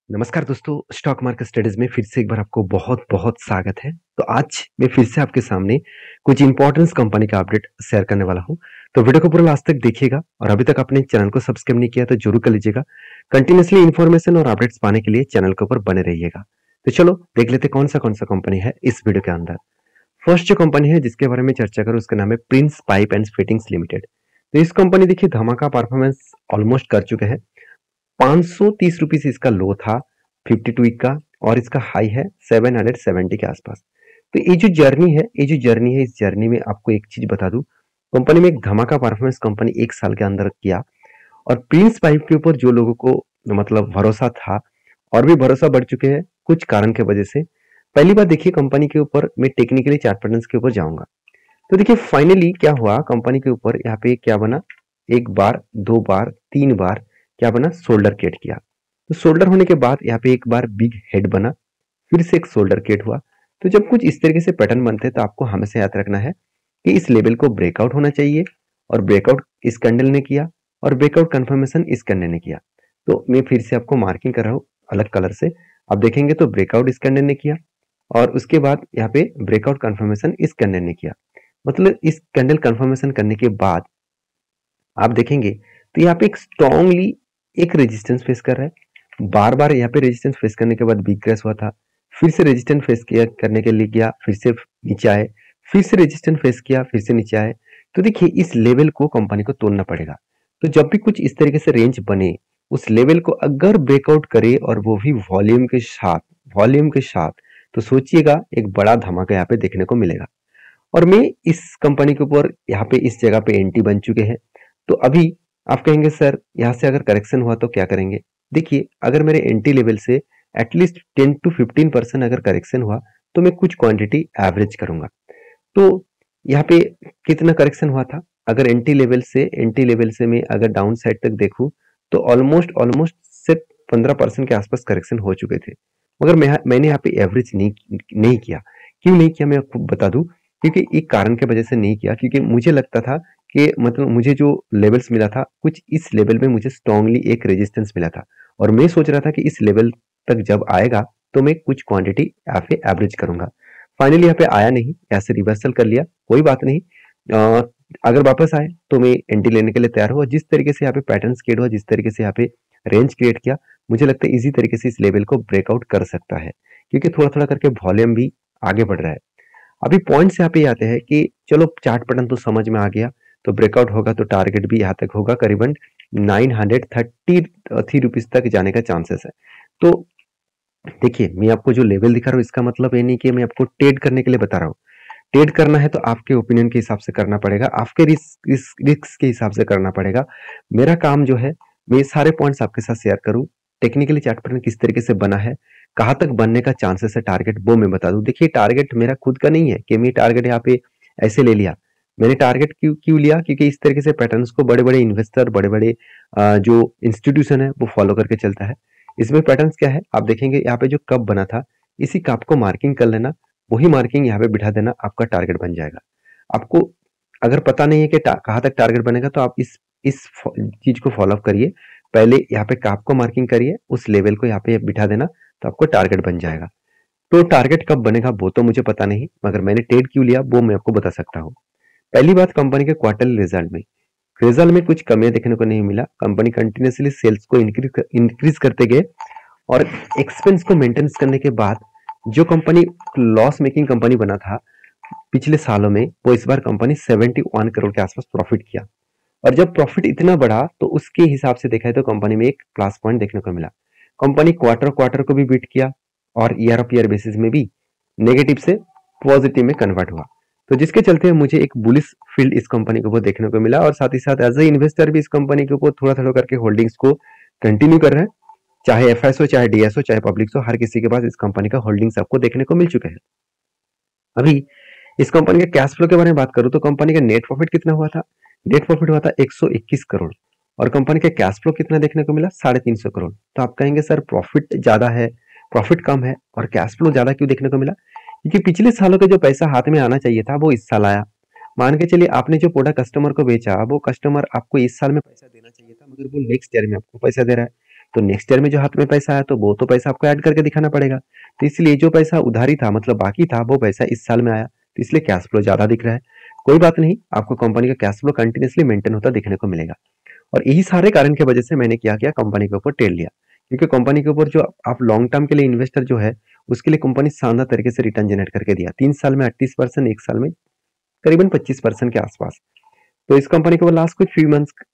नमस्कार दोस्तों, stock market studies में फिर से एक बार आपको बहुत-बहुत स्वागत है। तो आज मैं फिर से आपके सामने कुछ इंपॉर्टेंस कंपनी का अपडेट शेयर करने वाला हूँ। तो वीडियो को पूरा लास्ट तक देखिएगा और अभी तक आपने चैनल को सब्सक्राइब नहीं किया तो जरूर कर लीजिएगा। कंटिन्यूअसली इन्फॉर्मेशन और अपडेट्स पाने के लिए चैनल के ऊपर बने रहिएगा। तो चलो देख लेते कौन सा कंपनी है इस वीडियो के अंदर। फर्स्ट जो कंपनी है जिसके बारे में चर्चा करूँ उसका नाम है Prince pipe and fittings limited. तो इस कंपनी देखिए धमाका परफॉर्मेंस ऑलमोस्ट कर चुके हैं। 530 रुपीस इसका लो था 52 वीक का और इसका हाई है 770 के आसपास। तो ये जो जर्नी है इस जर्नी में आपको एक चीज बता दूं, कंपनी में एक धमाका परफॉर्मेंस कंपनी एक साल के अंदर किया और प्रिंस पाइप के ऊपर जो लोगों को मतलब भरोसा था और भी भरोसा बढ़ चुके हैं कुछ कारण के वजह से। पहली बात देखिए कंपनी के ऊपर मैं टेक्निकली चार्ट पैटर्न्स के ऊपर जाऊंगा। तो देखिए फाइनली क्या हुआ कंपनी के ऊपर यहाँ पे क्या बना, एक बार, दो बार, तीन बार क्या बना, शोल्डर क्रिएट किया। तो शोल्डर होने के बाद यहाँ पे एक बार बिग हेड बना, फिर से एक शोल्डर क्रिएट हुआ। तो जब कुछ इस तरीके से पैटर्न बनते हैं तो आपको हमेशा याद रखना है कि इस लेवल को ब्रेकआउट होना चाहिए और ब्रेकआउट इस कैंडल ने किया और ब्रेकआउट कंफर्मेशन इस कैंडल ने किया। तो मैं फिर से आपको मार्किंग कर रहा हूँ अलग कलर से। आप देखेंगे तो ब्रेकआउट इस कैंडल ने किया और उसके बाद यहाँ पे ब्रेकआउट कंफर्मेशन इस कैंडल ने किया। मतलब इस कैंडल कंफर्मेशन करने के बाद आप देखेंगे तो यहाँ पे एक स्ट्रॉन्गली एक रेजिस्टेंस फेस कर रहा है। बार बार यहाँ पे रेजिस्टेंस फेस करने के बाद बिग क्रैश हुआ था, फिर से रेजिस्टेंस फेस किया करने के लिए गया, फिर से नीचे आए, फिर से रेजिस्टेंस फेस किया, फिर से नीचे आए। तो देखिए इस लेवल को कंपनी को तोड़ना पड़ेगा। तो जब भी कुछ इस तरीके से रेंज बने उस लेवल को अगर ब्रेकआउट करे और वो भी वॉल्यूम के साथ तो सोचिएगा एक बड़ा धमाका यहाँ पे देखने को मिलेगा। और मैं इस कंपनी के ऊपर यहाँ पे इस जगह पे एंटी बन चुके हैं। तो अभी आप कहेंगे सर यहाँ से अगर करेक्शन हुआ तो क्या करेंगे। देखिए अगर मेरे एंटी लेवल से एटलीस्ट 10 to 15% अगर करेक्शन हुआ तो मैं कुछ क्वांटिटी एवरेज करूंगा। तो यहाँ पे कितना करेक्शन हुआ था, अगर एंटी लेवल से मैं अगर डाउन साइड तक देखूं तो ऑलमोस्ट ऑलमोस्ट सिर्फ 15% के आसपास करेक्शन हो चुके थे। मगर मैंने यहाँ पे एवरेज नहीं किया। क्यों नहीं किया मैं आपको बता दूं, क्योंकि एक कारण के वजह से नहीं किया, क्योंकि मुझे लगता था कि मतलब मुझे जो लेवल्स मिला था कुछ इस लेवल में मुझे स्ट्रांगली एक रेजिस्टेंस मिला था और मैं सोच रहा था कि इस लेवल तक जब आएगा तो मैं कुछ क्वांटिटी यहाँ पे एवरेज करूंगा। फाइनली यहाँ पे आया नहीं, यहाँ से रिवर्सल कर लिया, कोई बात नहीं। अ, अगर वापस आए तो मैं एंट्री लेने के लिए तैयार हुआ। जिस तरीके से यहाँ पे पैटर्न क्रिएट हुआ, जिस तरीके से यहाँ पे रेंज क्रिएट किया, मुझे लगता है इजी तरीके से इस लेवल को ब्रेकआउट कर सकता है, क्योंकि थोड़ा थोड़ा करके वॉल्यूम भी आगे बढ़ रहा है। अभी पॉइंट्स यहाँ पे आते हैं कि चलो चार्ट पैटर्न तो समझ में आ गया, तो ब्रेकआउट होगा तो टारगेट भी यहाँ तक होगा, करीबन 933 रुपीज तक जाने का चांसेस है। तो देखिए मैं आपको जो लेवल दिखा रहा हूँ इसका मतलब ये नहीं कि मैं आपको ट्रेड करने के लिए बता रहा हूँ। ट्रेड करना है तो आपके ओपिनियन के हिसाब से करना पड़ेगा, आपके रिस्क के हिसाब से करना पड़ेगा। मेरा काम जो है मैं सारे पॉइंट्स आपके साथ शेयर करूं, टेक्निकली चार्ट पैटर्न किस तरीके से बना है, कहाँ तक बनने का चांसेस है टारगेट, वो मैं बता दूं। देखिए टारगेट मेरा खुद का नहीं है कि मैं टारगेट यहाँ पे ऐसे ले लिया। मैंने टारगेट क्यों क्यों लिया, क्योंकि इस तरीके से पैटर्न्स को बड़े बड़े इन्वेस्टर, बड़े बड़े जो इंस्टीट्यूशन है वो फॉलो करके चलता है। इसमें पैटर्न्स क्या है आप देखेंगे, यहाँ पे जो कप बना था इसी कप को मार्किंग कर लेना, वही मार्किंग यहाँ पे बिठा देना, आपका टारगेट बन जाएगा। आपको अगर पता नहीं है कि कहाँ तक टारगेट बनेगा तो आप इस चीज को फॉलो अप करिए। पहले यहाँ पे काप को मार्किंग करिए, उस लेवल को यहाँ पे बिठा देना, तो आपको टारगेट बन जाएगा। तो टारगेट कब बनेगा वो तो मुझे पता नहीं, मगर मैंने ट्रेड क्यों लिया वो मैं आपको बता सकता हूँ। पहली बात, कंपनी के क्वार्टरली रिजल्ट में कुछ कमियां देखने को नहीं मिला। कंपनी कंटिन्यूसली सेल्स को इंक्रीज करते गए और एक्सपेंस को मेंटेन करने के बाद जो कंपनी लॉस मेकिंग कंपनी बना था पिछले सालों में, वो इस बार कंपनी 71 करोड़ के आसपास प्रॉफिट किया। और जब प्रॉफिट इतना बढ़ा तो उसके हिसाब से देखा है तो कंपनी में एक प्लस पॉइंट देखने को मिला। कंपनी क्वार्टर क्वार्टर को भी बीट किया और ईयर ऑफ ईयर बेसिस में भी नेगेटिव से पॉजिटिव में कन्वर्ट हुआ। तो जिसके चलते मुझे एक बुलिश फील्ड इस कंपनी के ऊपर देखने को मिला और साथ ही साथ एज ए इन्वेस्टर भी इस कंपनी के ऊपर थोड़ा थोड़ा करके होल्डिंग्स को कंटिन्यू कर रहे हैं। चाहे एफएस हो, चाहे डीएस हो, चाहे पब्लिक हो, हर किसी के पास इस कंपनी का होल्डिंग्स आपको देखने को मिल चुके हैं। अभी इस कंपनी के कैश फ्लो के बारे में बात करूं तो कंपनी का नेट प्रॉफिट कितना हुआ था, नेट प्रॉफिट हुआ था 121 करोड़ और कंपनी का कैश फ्लो कितना देखने को मिला, 350 करोड़। तो आप कहेंगे सर प्रॉफिट ज्यादा है, प्रॉफिट कम है और कैश फ्लो ज्यादा क्यों देखने को मिला, क्योंकि पिछले सालों का जो पैसा हाथ में आना चाहिए था वो इस साल आया। मान के चलिए आपने जो प्रोडक्ट कस्टमर को बेचा वो कस्टमर आपको इस साल में पैसा देना चाहिए था, मगर वो नेक्स्ट ईयर में आपको पैसा दे रहा है। तो नेक्स्ट ईयर में जो हाथ में पैसा आया तो वो तो पैसा आपको ऐड करके दिखाना पड़ेगा। तो इसलिए जो पैसा उधारी था, मतलब बाकी था, वो पैसा इस साल में आया, तो इसलिए कैश फ्लो ज्यादा दिख रहा है। कोई बात नहीं, आपको कंपनी का कैश फ्लो कंटिन्यूसली मेंटेन होता दिखने को मिलेगा। और यही सारे कारण की वजह से मैंने क्या किया, कंपनी के ऊपर ट्रेड लिया, क्योंकि कंपनी के ऊपर जो आप लॉन्ग टर्म के लिए इन्वेस्टर जो है, उसके लिए कंपनी शानदार तरीके से रिटर्न जनरेट करके दिया। 3 साल में 38%, 1 साल में करीबन 25% के आसपास। तो इस कंपनी को लास्ट कुछ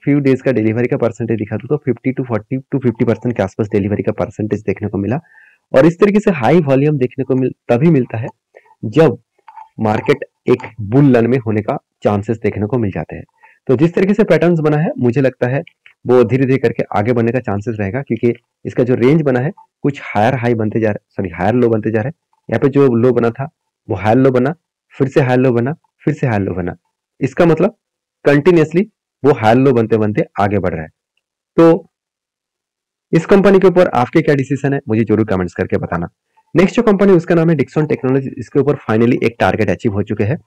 फ्यू डेज का डिलीवरी का परसेंटेज दिखा दूं तो 50 टू 40 टू 50% के आसपास डिलीवरी का परसेंटेज देखने को मिला। और इस तरीके से हाई वॉल्यूम देखने को तभी मिलता है जब मार्केट एक बुल रन में होने का चांसेस देखने को मिल जाते हैं। तो जिस तरीके से पैटर्न्स बना है, मुझे लगता है वो धीरे धीरे करके आगे बढ़ने का चांसेस रहेगा, क्योंकि इसका जो रेंज बना है कुछ हायर हाई बनते जा रहा है, सॉरी हायर लो बनते जा रहा है। यहाँ पे जो लो बना था वो हायर लो बना, फिर से हायर लो बना, फिर से हायर लो बना। इसका मतलब कंटिन्यूसली वो हायर लो बनते बनते आगे बढ़ रहा है। तो इस कंपनी के ऊपर आपके क्या डिसीजन है, मुझे जरूर कमेंट्स करके बताना। नेक्स्ट जो कंपनी उसका नाम है डिक्सन टेक्नोलॉजी। इसके ऊपर फाइनली एक टारगेट अचीव हो चुके हैं।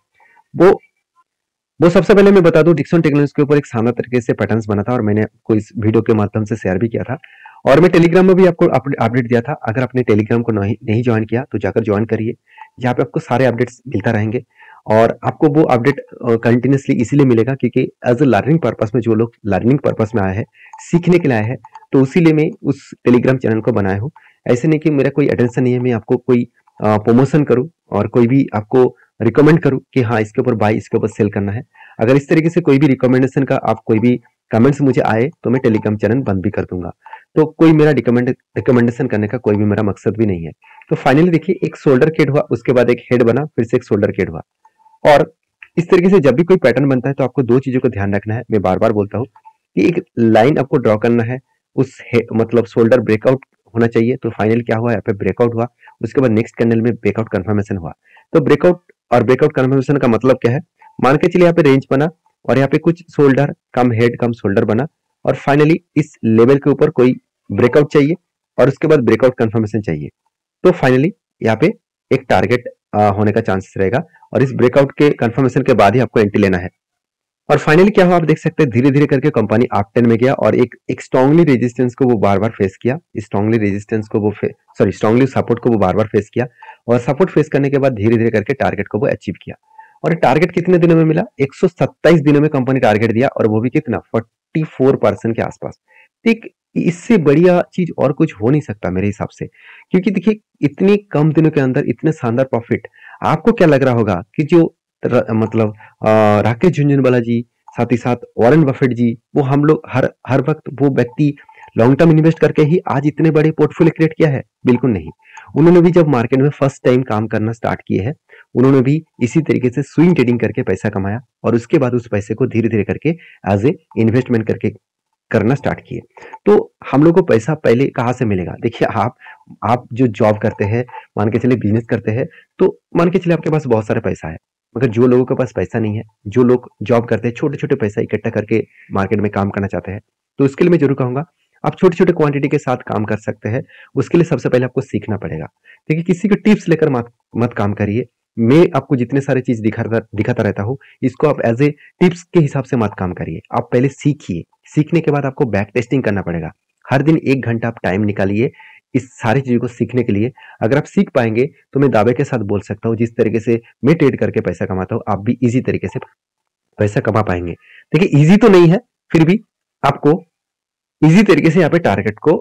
वो सबसे पहले मैं बता दूं, डिक्सन टेक्नोलॉजी के ऊपर एक शानदार तरीके से पैटर्न्स बना था और मैंने आपको इस वीडियो के माध्यम से शेयर भी किया था, और मैं टेलीग्राम में भी आपको अपडेट दिया था। अगर आपने टेलीग्राम को नहीं ज्वाइन किया तो जाकर ज्वाइन करिए, जहाँ पे आपको सारे अपडेट्स मिलता रहेंगे। और आपको वो अपडेट कंटिन्यूसली इसीलिए मिलेगा क्योंकि एज ए लर्निंग पर्पस में, जो लोग लर्निंग पर्पस में आए हैं, सीखने के लिए आए हैं, तो इसीलिए मैं उस टेलीग्राम चैनल को बनाया हूँ। ऐसे नहीं कि मेरा कोई अटेंशन नहीं है, मैं आपको कोई प्रमोशन करूँ और कोई भी आपको रिकमेंड करूँ कि हाँ इसके ऊपर बाय, इसके ऊपर सेल करना है। अगर इस तरीके से कोई भी रिकमेंडेशन का आप कोई भी कमेंट्स मुझे आए तो मैं टेलीग्राम चैनल बंद भी कर दूंगा। तो कोई मेरा रिकमेंडेशन करने का कोई भी मेरा मकसद भी नहीं है। तो फाइनली देखिए, एक शोल्डर केड हुआ, उसके बाद एक हेड बना, फिर से एक शोल्डर केड हुआ। और इस तरीके से जब भी कोई पैटर्न बनता है तो आपको दो चीजों को ध्यान रखना है। मैं बार बार बोलता हूँ कि एक लाइन आपको ड्रॉ करना है, उस मतलब शोल्डर ब्रेकआउट होना चाहिए। तो फाइनल क्या हुआ, यहाँ पे ब्रेकआउट हुआ, उसके बाद नेक्स्ट कैंडल में ब्रेकआउट कंफर्मेशन हुआ। तो ब्रेकआउट और ब्रेकआउट कंफर्मेशन का मतलब क्या है, मान के चलिए यहाँ पे रेंज बना और यहाँ पे कुछ शोल्डर कम हेड कम शोल्डर बना, और फाइनली इस लेवल के ऊपर कोई ब्रेकआउट चाहिए और उसके बाद ब्रेकआउट कंफर्मेशन चाहिए। तो फाइनली यहाँ पे एक टारगेट होने का चांसेस रहेगा, और इस ब्रेकआउट के कंफर्मेशन के बाद ही आपको एंट्री लेना है। और फाइनली क्या हुआ, आप देख सकते हैं धीरे धीरे करके कंपनी अप टेन में गया और एक स्ट्रांगली रेजिस्टेंस को वो बार बार फेस किया, स्ट्रांगली रेजिस्टेंस को वो स्ट्रांगली सपोर्ट को वो बार बार फेस किया, और सपोर्ट फेस करने के बाद धीरे धीरे करके टारगेट को वो अचीव किया। और टारगेट कितने दिनों में मिला, 127 दिनों में कंपनी टारगेट दिया, और वो भी कितना, 44% के आसपास। ठीक, इससे बढ़िया चीज और कुछ हो नहीं सकता मेरे हिसाब से, क्योंकि देखिए इतनी कम दिनों के अंदर इतने शानदार प्रॉफिट। आपको क्या लग रहा होगा कि जो मतलब राकेश झुनझुनवाला जी, साथ ही साथ वॉरेन बफेट जी, वो हम लोग हर वक्त वो व्यक्ति लॉन्ग टर्म इन्वेस्ट करके ही आज इतने बड़े पोर्टफोलियो क्रिएट किया है? बिल्कुल नहीं। उन्होंने भी जब मार्केट में फर्स्ट टाइम काम करना स्टार्ट किए हैं, उन्होंने भी इसी तरीके से स्विंग ट्रेडिंग करके पैसा कमाया, और उसके बाद उस पैसे को धीरे धीरे करके एज ए इन्वेस्टमेंट करके करना स्टार्ट किए। तो हम लोग को पैसा पहले कहाँ से मिलेगा? देखिए, आप जो जॉब करते हैं, मान के चलिए बिजनेस करते हैं, तो मान के चलिए आपके पास बहुत सारा पैसा है, मगर जो लोगों के पास पैसा नहीं है, जो लोग जॉब करते हैं, छोटे छोटे पैसा इकट्ठा करके मार्केट में काम करना चाहते हैं, तो उसके लिए मैं जरूर कहूंगा आप छोटे छोटे क्वांटिटी के साथ काम कर सकते हैं। उसके लिए सबसे पहले आपको सीखना पड़ेगा। देखिए, किसी के टिप्स लेकर मत काम करिए। मैं आपको जितने सारे चीज दिखाता रहता हूँ, इसको आप एज ए टिप्स के हिसाब से मत काम करिए। आप पहले सीखिए, सीखने के बाद आपको बैक टेस्टिंग करना पड़ेगा। हर दिन 1 घंटा आप टाइम निकालिए इस सारी चीजों को सीखने के लिए। अगर आप सीख पाएंगे तो मैं दावे के साथ बोल सकता हूँ, जिस तरीके से मैं ट्रेड करके पैसा कमाता हूँ, आप भी इजी तरीके से पैसा कमा पाएंगे। देखिए, इजी तो नहीं है, फिर भी आपको इजी तरीके से यहाँ पे टारगेट को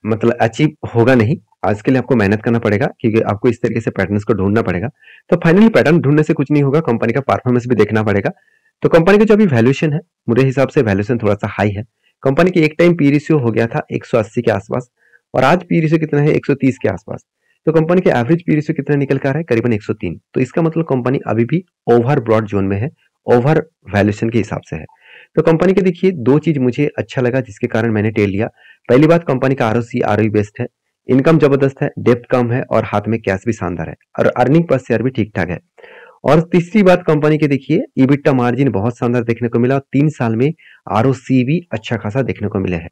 मतलब अचीव होगा नहीं। आज के लिए आपको मेहनत करना पड़ेगा, क्योंकि आपको इस तरीके से पैटर्न्स को ढूंढना पड़ेगा। तो फाइनली पैटर्न ढूंढने से कुछ नहीं होगा, कंपनी का परफॉर्मेंस भी देखना पड़ेगा। तो कंपनी का जो अभी वैल्यूएशन है, मेरे हिसाब से वैल्यूएशन थोड़ा सा हाई है। कंपनी की एक टाइम पी रेशियो हो गया था 180 के आसपास, और आज पी रेशियो कितना है, 130 के आसपास। तो कंपनी के एवरेज पी रेशियो कितना निकल कर आ रहा है, करीबन 103। तो इसका मतलब कंपनी अभी भी ओवर ब्रॉड जोन में है, ओवर वैल्यूएशन के हिसाब से है। तो कंपनी के देखिए दो चीज मुझे अच्छा लगा जिसके कारण मैंने टेल लिया। पहली बात, कंपनी का आरओसी आरओई बेस्ट है, इनकम जबरदस्त है, डेप्थ कम है, और हाथ में कैश भी शानदार है, और अर्निंग पर शेयर भी ठीक ठाक है। और तीसरी बात, कंपनी के देखिए ईबिटा मार्जिन बहुत शानदार देखने को मिला, और 3 साल में आरओसी भी अच्छा खासा देखने को मिले है।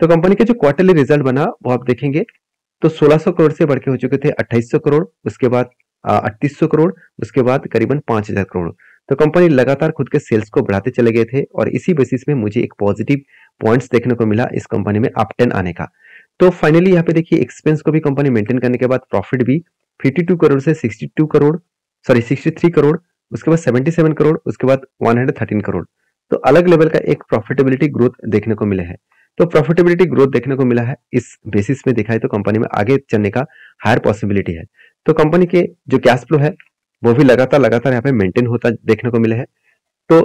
तो कंपनी के जो क्वार्टरली रिजल्ट बना वो आप देखेंगे तो 1600 करोड़ से बढ़ के हो चुके थे 2800 करोड़, उसके बाद 3800 करोड़, उसके बाद करीबन 5000 करोड़। तो कंपनी लगातार खुद के सेल्स को बढ़ाते चले गए थे, और इसी बेसिस में मुझे एक पॉजिटिव पॉइंट्स देखने को मिला इस कंपनी में अप 10 आने का। तो फाइनली यहाँ पे देखिए एक्सपेंस को भी कंपनी मेंटेन करने के बाद प्रॉफिट भी 52 करोड़ से 62 करोड़, सॉरी 63 करोड़, उसके बाद 77 करोड़, उसके बाद 113 करोड़। तो अलग लेवल का एक प्रॉफिटेबिलिटी ग्रोथ देखने को मिले है। तो प्रॉफिटेबिलिटी ग्रोथ देखने को मिला है, इस बेसिस में देखा है तो कंपनी में आगे चलने का हायर पॉसिबिलिटी है। तो कंपनी के जो कैश फ्लो है वो भी लगातार लगातार यहाँ पे मेंटेन होता देखने को मिले है। तो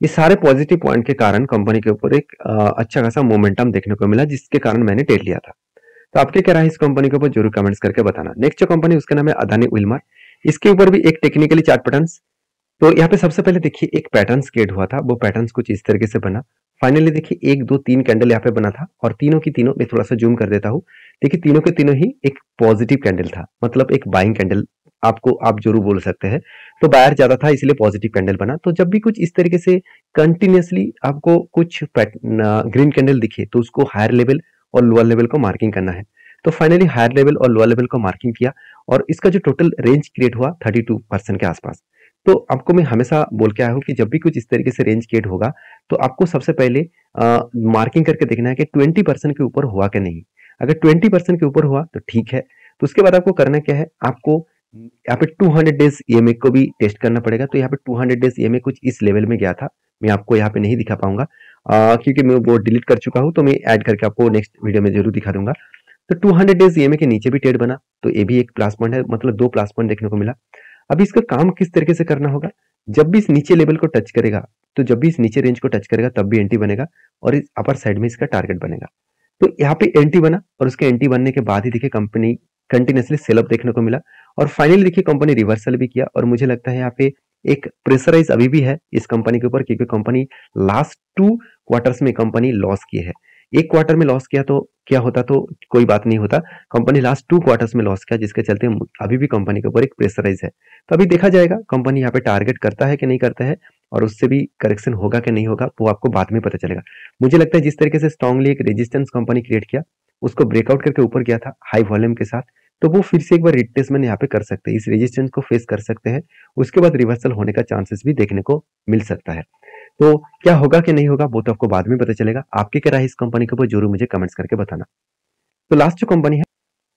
ये सारे पॉजिटिव पॉइंट के कारण कंपनी के ऊपर एक अच्छा खासा मोमेंटम देखने को मिला, जिसके कारण मैंने ट्रेड लिया था। तो आपके क्या राय है इस कंपनी के ऊपर जरूर कमेंट्स करके बताना। नेक्स्ट जो कंपनी उसका नाम है अदानी विल्मर। इसके ऊपर भी एक टेक्निकली चार्ट पैटर्न्स। तो यहाँ पे सबसे पहले देखिए एक पैटर्न्स क्रिएट हुआ था, वो पैटर्न्स कुछ इस तरीके से बना। फाइनली देखिए 1 2 3 कैंडल यहाँ पे बना था और तीनों की तीनों मैं थोड़ा सा जूम कर देता हूँ। देखिए तीनों के तीनों ही एक पॉजिटिव कैंडल था, मतलब एक बाइंग कैंडल आपको आप जरूर बोल सकते हैं। तो बायर ज्यादा था इसलिए पॉजिटिव कैंडल बना। तो जब भी कुछ इस तरीके से कंटिन्यूअसली आपको कुछ ग्रीन कैंडल दिखे तो उसको हायर लेवल और लोअर लेवल को मार्किंग करना है। तो फाइनली हायर लेवल और लोअर लेवल को मार्किंग किया और इसका जो टोटल रेंज क्रिएट हुआ 32% के आसपास। तो आपको मैं हमेशा बोल के आया हूँ कि जब भी कुछ इस तरीके से रेंज क्रिएट होगा तो आपको सबसे पहले मार्किंग करके देखना है कि 20% के ऊपर हुआ कि नहीं। अगर 20% के ऊपर हुआ तो ठीक है। तो उसके बाद आपको करना क्या है, आपको यहाँ पे 200 डेज ईएमए को भी टेस्ट करना पड़ेगा। तो यहाँ पे 200 डेज ईएमए कुछ इस लेवल में गया था, मैं आपको यहाँ पे नहीं दिखा पाऊंगा क्योंकि मैं वो डिलीट कर चुका हूँ। तो मैं ऐड करके आपको नेक्स्ट वीडियो में जरूर दिखा दूंगा। तो 200 डेज ईएमए के नीचे भी ट्रेड बना, तो ये भी एक प्लस पॉइंट है, मतलब 2 प्लस पॉइंट देखने को मिला। अब इसका काम किस तरीके से करना होगा, जब भी इस नीचे लेवल को टच करेगा, तो जब भी इस नीचे रेंज को टच करेगा तब भी एंटी बनेगा और इस अपर साइड में इसका टारगेट बनेगा। तो यहाँ पे एंटी बना और उसके एंटी बनने के बाद ही देखिए कंपनी कंटिन्यूसली सेल अप देखने को मिला और फाइनली देखिए कंपनी रिवर्सल भी किया। और मुझे लगता है यहाँ पे एक प्रेशराइज अभी भी है इस कंपनी के ऊपर, क्योंकि कंपनी लास्ट 2 क्वार्टर्स में कंपनी लॉस की है। एक क्वार्टर में लॉस किया तो क्या होता, तो कोई बात नहीं होता। कंपनी लास्ट 2 क्वार्टर्स में लॉस किया, जिसके चलते अभी भी कंपनी के ऊपर एक प्रेशराइज है। तो अभी देखा जाएगा कंपनी यहाँ पे टारगेट करता है कि नहीं करता है और उससे भी करेक्शन होगा कि नहीं होगा वो आपको बाद में पता चलेगा। मुझे लगता है जिस तरीके से स्ट्रांगली एक रेजिस्टेंस कंपनी क्रिएट किया, उसको ब्रेकआउट करके ऊपर गया था हाई वॉल्यूम के साथ, तो वो फिर से एक बार रिट्रेसमेंट यहाँ पे कर सकते हैं, इस रेजिस्टेंस को फेस कर सकते हैं। उसके बाद रिवर्सल होने का चांसेस भी देखने को मिल सकता है। तो क्या होगा कि नहीं होगा वो तो आपको बाद में पता चलेगा। आपके क्या राय है इस कंपनी के ऊपर जरूर मुझे कमेंट्स करके बताना। तो लास्ट जो कंपनी है,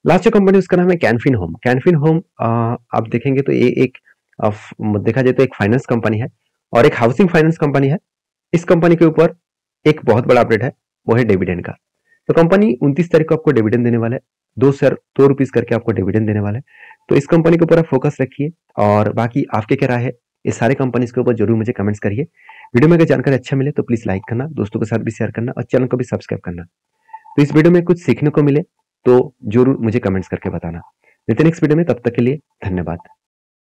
लास्ट जो कंपनी उसका नाम है कैनफिन होम। कैनफिन होम आप देखेंगे तो ये एक देखा जाए तो एक फाइनेंस कंपनी है और एक हाउसिंग फाइनेंस कंपनी है। इस कंपनी के ऊपर एक बहुत बड़ा अपडेट है, वो है डिविडेंड का। तो कंपनी 29 तारीख को आपको डिविडेंड देने वाला है, 2 रुपीज करके आपको डिविडेंड देने वाला है। तो इस कंपनी के ऊपर आप फोकस रखिए और बाकी आपके क्या राय है इस सारे कंपनीज के ऊपर जरूर मुझे कमेंट्स करिए। वीडियो में अगर जानकारी अच्छा मिले तो प्लीज लाइक करना, दोस्तों के साथ भी शेयर करना और चैनल को भी सब्सक्राइब करना। तो इस वीडियो में कुछ सीखने को मिले तो जरूर मुझे कमेंट्स करके बताना। मिलते हैं नेक्स्ट वीडियो में, तब तक के लिए धन्यवाद।